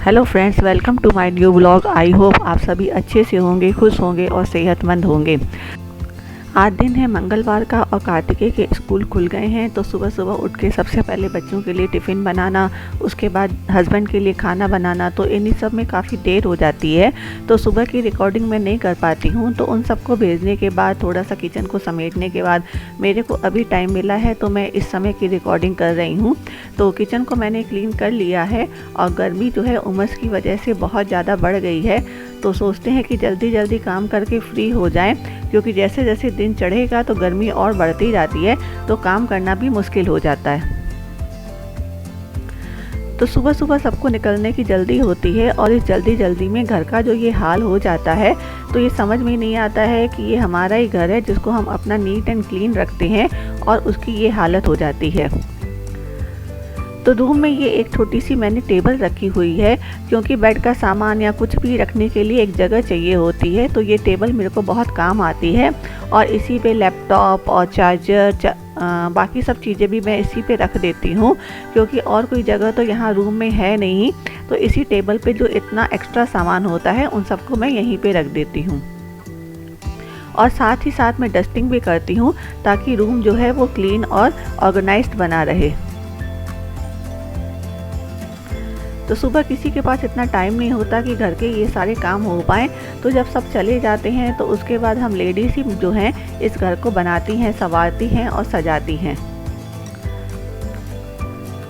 Hello friends, welcome to my new blog. I hope आप सभी अच्छे से होंगे, खुश होंगे और सेहतमंद होंगे। आज दिन है मंगलवार का और कार्तिकेय के स्कूल खुल गए हैं। तो सुबह सुबह उठ के सबसे पहले बच्चों के लिए टिफ़िन बनाना, उसके बाद हस्बैंड के लिए खाना बनाना, तो इन्हीं सब में काफ़ी देर हो जाती है। तो सुबह की रिकॉर्डिंग मैं नहीं कर पाती हूँ। तो उन सबको भेजने के बाद, थोड़ा सा किचन को समेटने के बाद मेरे को अभी टाइम मिला है, तो मैं इस समय की रिकॉर्डिंग कर रही हूँ। तो किचन को मैंने क्लीन कर लिया है और गर्मी जो है उमस की वजह से बहुत ज़्यादा बढ़ गई है। तो सोचते हैं कि जल्दी जल्दी काम करके फ्री हो जाएं, क्योंकि जैसे जैसे दिन चढ़ेगा तो गर्मी और बढ़ती जाती है, तो काम करना भी मुश्किल हो जाता है। तो सुबह सुबह सबको निकलने की जल्दी होती है और इस जल्दी जल्दी में घर का जो ये हाल हो जाता है, तो ये समझ में नहीं आता है कि ये हमारा ही घर है जिसको हम अपना नीट एंड क्लीन रखते हैं और उसकी ये हालत हो जाती है। तो रूम में ये एक छोटी सी मैंने टेबल रखी हुई है, क्योंकि बेड का सामान या कुछ भी रखने के लिए एक जगह चाहिए होती है। तो ये टेबल मेरे को बहुत काम आती है और इसी पे लैपटॉप और चार्जर बाकी सब चीज़ें भी मैं इसी पे रख देती हूँ, क्योंकि और कोई जगह तो यहाँ रूम में है नहीं। तो इसी टेबल पे जो इतना एक्स्ट्रा सामान होता है उन सबको मैं यहीं पे रख देती हूँ। और साथ ही साथ मैं डस्टिंग भी करती हूँ, ताकि रूम जो है वो क्लीन और ऑर्गेनाइज्ड बना रहे। तो सुबह किसी के पास इतना टाइम नहीं होता कि घर के ये सारे काम हो पाएँ। तो जब सब चले जाते हैं तो उसके बाद हम लेडीज़ ही जो हैं इस घर को बनाती हैं, संवारती हैं और सजाती हैं।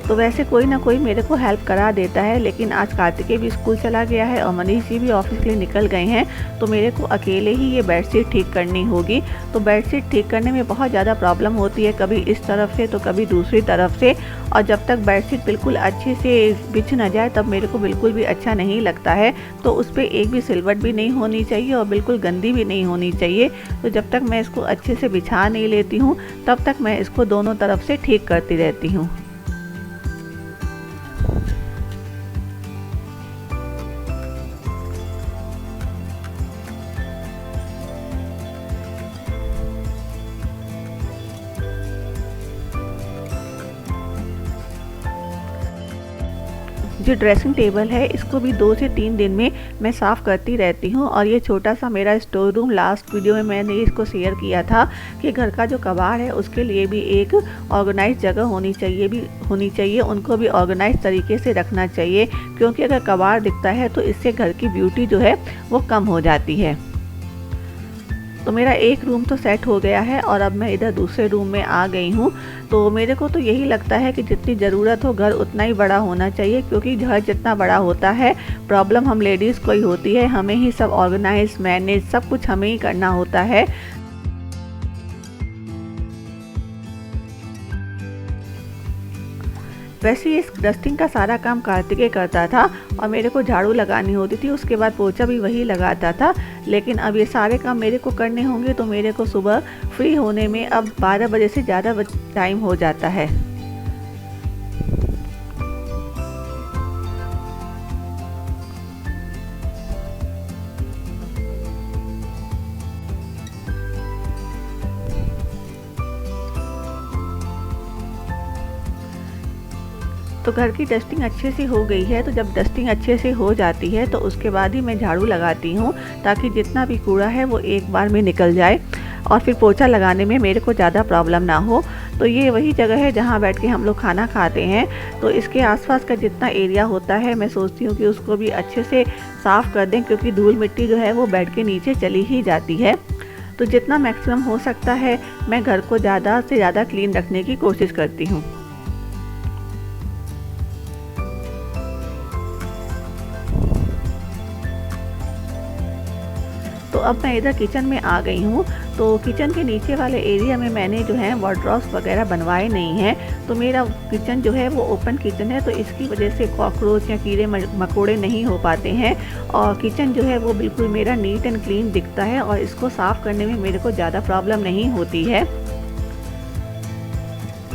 तो वैसे कोई ना कोई मेरे को हेल्प करा देता है, लेकिन आज कार्तिकेय भी स्कूल चला गया है और मनीष जी भी ऑफिस के लिए निकल गए हैं। तो मेरे को अकेले ही ये बेडशीट ठीक करनी होगी। तो बेडशीट ठीक करने में बहुत ज़्यादा प्रॉब्लम होती है, कभी इस तरफ से तो कभी दूसरी तरफ से। और जब तक बेडशीट बिल्कुल अच्छे से बिछ ना जाए तब मेरे को बिल्कुल भी अच्छा नहीं लगता है। तो उस पर एक भी सिलवट भी नहीं होनी चाहिए और बिल्कुल गंदी भी नहीं होनी चाहिए। तो जब तक मैं इसको अच्छे से बिछा नहीं लेती हूँ तब तक मैं इसको दोनों तरफ से ठीक करती रहती हूँ। जो ड्रेसिंग टेबल है इसको भी 2 से 3 दिन में मैं साफ़ करती रहती हूँ। और ये छोटा सा मेरा स्टोर रूम, लास्ट वीडियो में मैंने इसको शेयर किया था कि घर का जो कबाड़ है उसके लिए भी एक ऑर्गेनाइज जगह होनी चाहिए, उनको भी ऑर्गेनाइज तरीके से रखना चाहिए, क्योंकि अगर कबाड़ दिखता है तो इससे घर की ब्यूटी जो है वो कम हो जाती है। तो मेरा एक रूम तो सेट हो गया है और अब मैं इधर दूसरे रूम में आ गई हूँ। तो मेरे को तो यही लगता है कि जितनी ज़रूरत हो घर उतना ही बड़ा होना चाहिए, क्योंकि घर जितना बड़ा होता है प्रॉब्लम हम लेडीज़ को ही होती है। हमें ही सब ऑर्गेनाइज, मैनेज सब कुछ हमें ही करना होता है। वैसे इस डस्टिंग का सारा काम कार्तिकेय करता था और मेरे को झाड़ू लगानी होती थी, उसके बाद पोछा भी वही लगाता था। लेकिन अब ये सारे काम मेरे को करने होंगे, तो मेरे को सुबह फ्री होने में अब 12 बजे से ज़्यादा टाइम हो जाता है। तो घर की डस्टिंग अच्छे से हो गई है। तो जब डस्टिंग अच्छे से हो जाती है तो उसके बाद ही मैं झाड़ू लगाती हूँ, ताकि जितना भी कूड़ा है वो एक बार में निकल जाए और फिर पोछा लगाने में मेरे को ज़्यादा प्रॉब्लम ना हो। तो ये वही जगह है जहाँ बैठ के हम लोग खाना खाते हैं। तो इसके आसपास का जितना एरिया होता है मैं सोचती हूँ कि उसको भी अच्छे से साफ़ कर दें, क्योंकि धूल मिट्टी जो है वो बेड के नीचे चली ही जाती है। तो जितना मैक्सिमम हो सकता है मैं घर को ज़्यादा से ज़्यादा क्लीन रखने की कोशिश करती हूँ। तो अब मैं इधर किचन में आ गई हूँ। तो किचन के नीचे वाले एरिया में मैंने जो है वार्डरोब्स वगैरह बनवाए नहीं हैं। तो मेरा किचन जो है वो ओपन किचन है, तो इसकी वजह से कॉकरोच या कीड़े मकोड़े नहीं हो पाते हैं और किचन जो है वो बिल्कुल मेरा नीट एंड क्लीन दिखता है और इसको साफ़ करने में मेरे को ज़्यादा प्रॉब्लम नहीं होती है।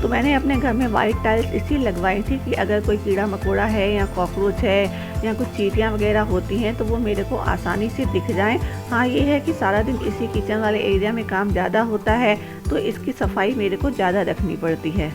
तो मैंने अपने घर में वाइट टाइल्स इसलिए लगवाई थी कि अगर कोई कीड़ा मकोड़ा है या कॉकरोच है या कुछ चींटियाँ वगैरह होती हैं तो वो मेरे को आसानी से दिख जाएं। हाँ, ये है कि सारा दिन इसी किचन वाले एरिया में काम ज़्यादा होता है, तो इसकी सफाई मेरे को ज़्यादा रखनी पड़ती है।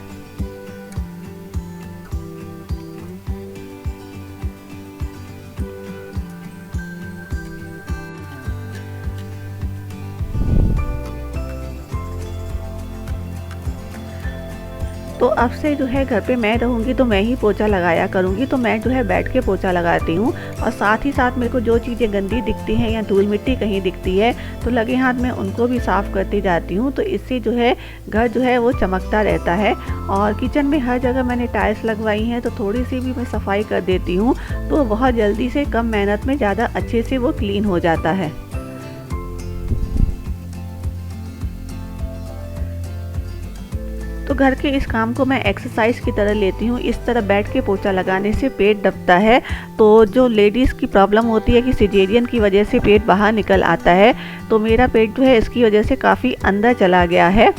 तो अब से जो है घर पे मैं रहूँगी तो मैं ही पोछा लगाया करूँगी, तो मैं जो है बैठ के पोछा लगाती हूँ। और साथ ही साथ मेरे को जो चीज़ें गंदी दिखती हैं या धूल मिट्टी कहीं दिखती है तो लगे हाथ मैं उनको भी साफ़ करती जाती हूँ। तो इससे जो है घर जो है वो चमकता रहता है। और किचन में हर जगह मैंने टाइल्स लगवाई हैं, तो थोड़ी सी भी मैं सफाई कर देती हूँ तो बहुत जल्दी से कम मेहनत में ज़्यादा अच्छे से वो क्लीन हो जाता है। तो घर के इस काम को मैं एक्सरसाइज की तरह लेती हूँ। इस तरह बैठ के पोछा लगाने से पेट दबता है। तो जो लेडीज़ की प्रॉब्लम होती है कि सिजेरियन की वजह से पेट बाहर निकल आता है, तो मेरा पेट जो है इसकी वजह से काफ़ी अंदर चला गया है।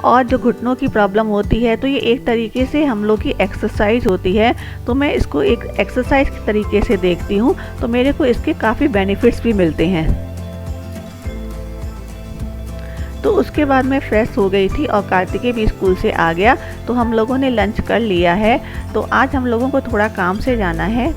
और जो घुटनों की प्रॉब्लम होती है तो ये एक तरीके से हम लोग की एक्सरसाइज होती है, तो मैं इसको एक एक्सरसाइज के तरीके से देखती हूँ। तो मेरे को इसके काफ़ी बेनिफिट्स भी मिलते हैं। तो उसके बाद मैं फ्रेश हो गई थी और कार्तिकेय भी स्कूल से आ गया, तो हम लोगों ने लंच कर लिया है। तो आज हम लोगों को थोड़ा काम से जाना है।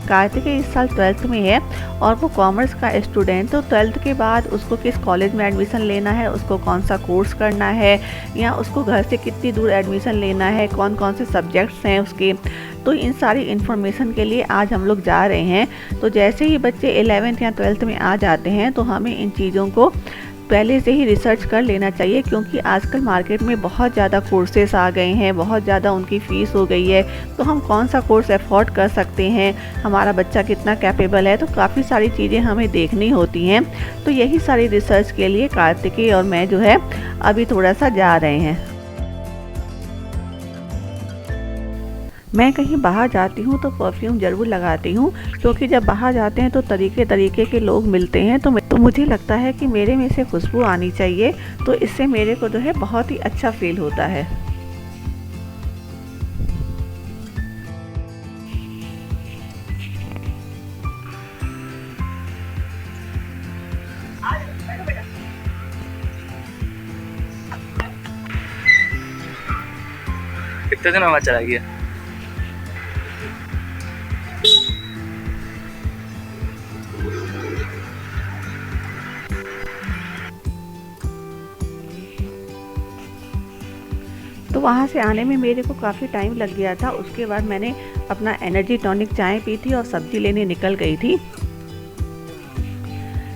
कार्तिकेय इस साल 12th में है और वो कॉमर्स का स्टूडेंट। तो 12th के बाद उसको किस कॉलेज में एडमिशन लेना है, उसको कौन सा कोर्स करना है, या उसको घर से कितनी दूर एडमिशन लेना है, कौन कौन से सब्जेक्ट्स हैं उसके, तो इन सारी इन्फॉर्मेशन के लिए आज हम लोग जा रहे हैं। तो जैसे ही बच्चे 11th या 12th में आ जाते हैं तो हमें इन चीज़ों को पहले से ही रिसर्च कर लेना चाहिए, क्योंकि आजकल मार्केट में बहुत ज़्यादा कोर्सेस आ गए हैं, बहुत ज़्यादा उनकी फ़ीस हो गई है। तो हम कौन सा कोर्स अफोर्ड कर सकते हैं, हमारा बच्चा कितना कैपेबल है, तो काफ़ी सारी चीज़ें हमें देखनी होती हैं। तो यही सारी रिसर्च के लिए कार्तिकेय और मैं जो है अभी थोड़ा सा जा रहे हैं। मैं कहीं बाहर जाती हूँ तो परफ्यूम ज़रूर लगाती हूँ, क्योंकि जब बाहर जाते हैं तो तरीके तरीके के लोग मिलते हैं। तो मुझे लगता है कि मेरे में से खुशबू आनी चाहिए, तो इससे मेरे को जो है बहुत ही अच्छा फील होता है। कितने दिन में चला गया? तो वहाँ से आने में मेरे को काफ़ी टाइम लग गया था। उसके बाद मैंने अपना एनर्जी टॉनिक चाय पी थी और सब्ज़ी लेने निकल गई थी।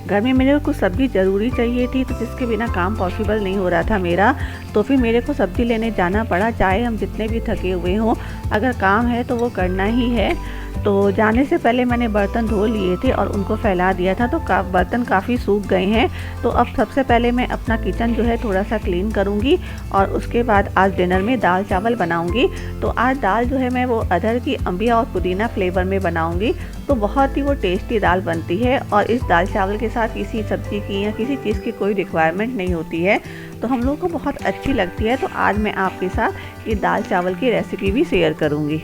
घर में मेरे को कुछ सब्ज़ी ज़रूरी चाहिए थी, तो जिसके बिना काम पॉसिबल नहीं हो रहा था मेरा, तो फिर मेरे को सब्ज़ी लेने जाना पड़ा। चाहे हम जितने भी थके हुए हों, अगर काम है तो वो करना ही है। तो जाने से पहले मैंने बर्तन धो लिए थे और उनको फैला दिया था, तो बर्तन काफ़ी सूख गए हैं। तो अब सबसे पहले मैं अपना किचन जो है थोड़ा सा क्लीन करूँगी और उसके बाद आज डिनर में दाल चावल बनाऊँगी। तो आज दाल जो है मैं वो अदरक की अम्बिया और पुदीना फ्लेवर में बनाऊँगी, तो बहुत ही वो टेस्टी दाल बनती है। और इस दाल चावल के साथ किसी सब्ज़ी की या किसी चीज़ की कोई रिक्वायरमेंट नहीं होती है, तो हम लोग को बहुत अच्छी लगती है। तो आज मैं आपके साथ ये दाल चावल की रेसिपी भी शेयर करूँगी।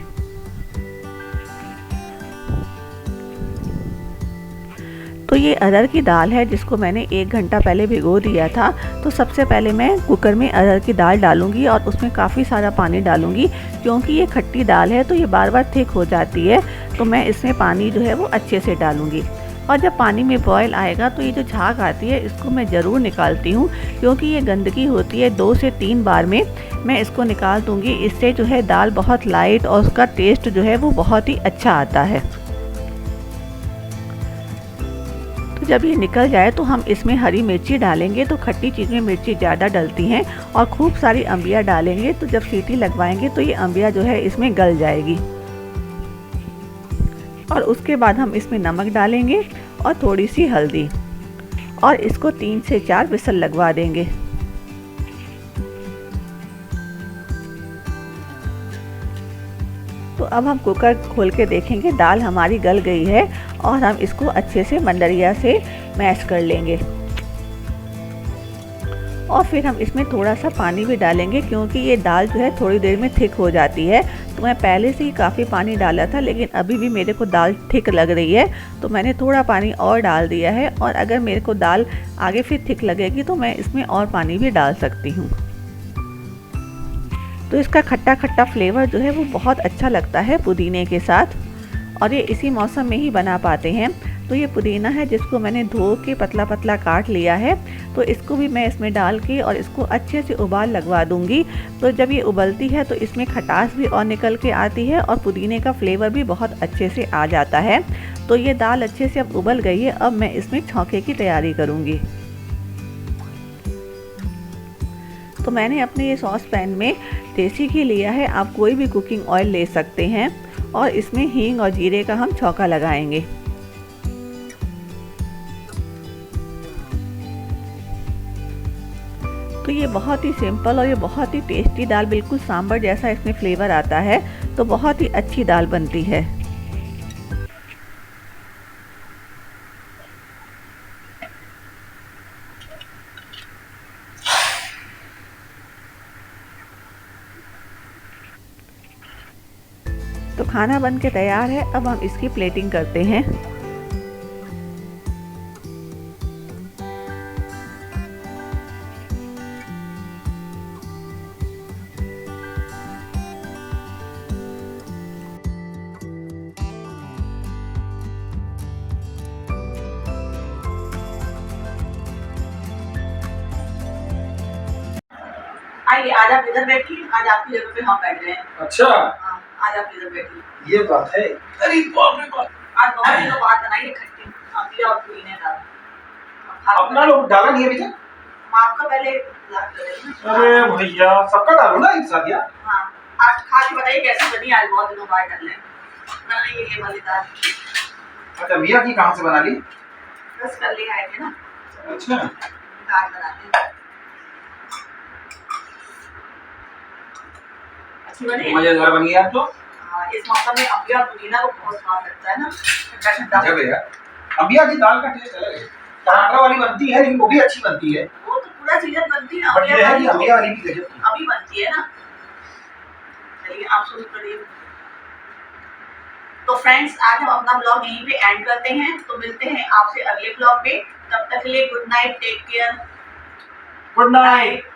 तो ये अरहर की दाल है जिसको मैंने 1 घंटा पहले भिगो दिया था। तो सबसे पहले मैं कुकर में अरहर की दाल डालूंगी और उसमें काफ़ी सारा पानी डालूंगी, क्योंकि ये खट्टी दाल है तो ये बार बार थिक हो जाती है। तो मैं इसमें पानी जो है वो अच्छे से डालूंगी। और जब पानी में बॉयल आएगा तो ये जो झाग आती है इसको मैं ज़रूर निकालती हूँ, क्योंकि ये गंदगी होती है। 2 से 3 बार में मैं इसको निकाल दूँगी। इससे जो है दाल बहुत लाइट और उसका टेस्ट जो है वो बहुत ही अच्छा आता है। तो जब ये निकल जाए तो हम इसमें हरी मिर्ची डालेंगे। तो खट्टी चीज़ में मिर्ची ज़्यादा डलती हैं। और खूब सारी अम्बिया डालेंगे, तो जब सीटी लगवाएंगे तो ये अम्बिया जो है इसमें गल जाएगी। और उसके बाद हम इसमें नमक डालेंगे और थोड़ी सी हल्दी, और इसको 3 से 4 विसल लगवा देंगे। तो अब हम कुकर खोल के देखेंगे, दाल हमारी गल गई है और हम इसको अच्छे से मंडरिया से मैश कर लेंगे। और फिर हम इसमें थोड़ा सा पानी भी डालेंगे, क्योंकि ये दाल जो है थोड़ी देर में थिक हो जाती है। तो मैं पहले से ही काफ़ी पानी डाला था, लेकिन अभी भी मेरे को दाल थिक लग रही है, तो मैंने थोड़ा पानी और डाल दिया है। और अगर मेरे को दाल आगे फिर थिक लगेगी तो मैं इसमें और पानी भी डाल सकती हूँ। तो इसका खट्टा खट्टा फ्लेवर जो है वो बहुत अच्छा लगता है पुदीने के साथ। और ये इसी मौसम में ही बना पाते हैं। तो ये पुदीना है जिसको मैंने धो के पतला पतला काट लिया है, तो इसको भी मैं इसमें डाल के और इसको अच्छे से उबाल लगवा दूंगी। तो जब ये उबलती है तो इसमें खटास भी और निकल के आती है और पुदीने का फ्लेवर भी बहुत अच्छे से आ जाता है। तो ये दाल अच्छे से अब उबल गई है, अब मैं इसमें छौंके की तैयारी करूंगी। तो मैंने अपने ये सॉस पैन में देसी घी लिया है, आप कोई भी कुकिंग ऑयल ले सकते हैं, और इसमें हींग और जीरे का हम छौंका लगाएंगे। तो ये बहुत ही सिंपल और ये बहुत ही टेस्टी दाल, बिल्कुल सांभर जैसा इसमें फ्लेवर आता है, तो बहुत ही अच्छी दाल बनती है। तो खाना बन के तैयार है, अब हम इसकी प्लेटिंग करते हैं। आइए, आज आप इधर बैठिए, आज आपकी जगह पे हम बैठ रहे हैं। अच्छा, हाँ, आज आप इधर बैठिए। ये बात है। अरे बाप रे बाप, आज बहुत दिनों बाद बनाई है खट्टी अम्बिया और पुदीने दाल। अपना लोग डाला नहीं अभी तक? हम आपका पहले ला के दे दें ना। अरे भैया, सबका डालो ना एक साथ यार। हाँ, आप खा के बताइए कैसी बनी, आज बहुत दिनों बाद डाल रहे हैं। बनाइए ये वाली दाल। अच्छा, मियाँ की कहाँ से बना ली? बस कर ले आए थे ना। अच्छा, दाल बनाते हैं। अच्छी बनी? मजेदार बनी यार। तो हाँ, इस मौसम में अम्बिया और पुदीना को बहुत स्वाद लगता है ना, ठंडा ठंडा। जब यार अम्बिया की दाल का टेस्ट अलग है। टमाटर वाली बनती है, लेकिन वो भी अच्छी बनती है। वो तो पूरा सीजन बनती है ना, बट ये है कि अम्बिया वाली भी गजब की। अभी बनती है ना। चलिए आप शुरू करिए। तो फ्रेंड्स, आज हम अपना ब्लॉग यहीं पे एंड करते हैं। तो मिलते हैं आपसे अगले ब्लॉग में, तब तक के लिए good night, take care, good night.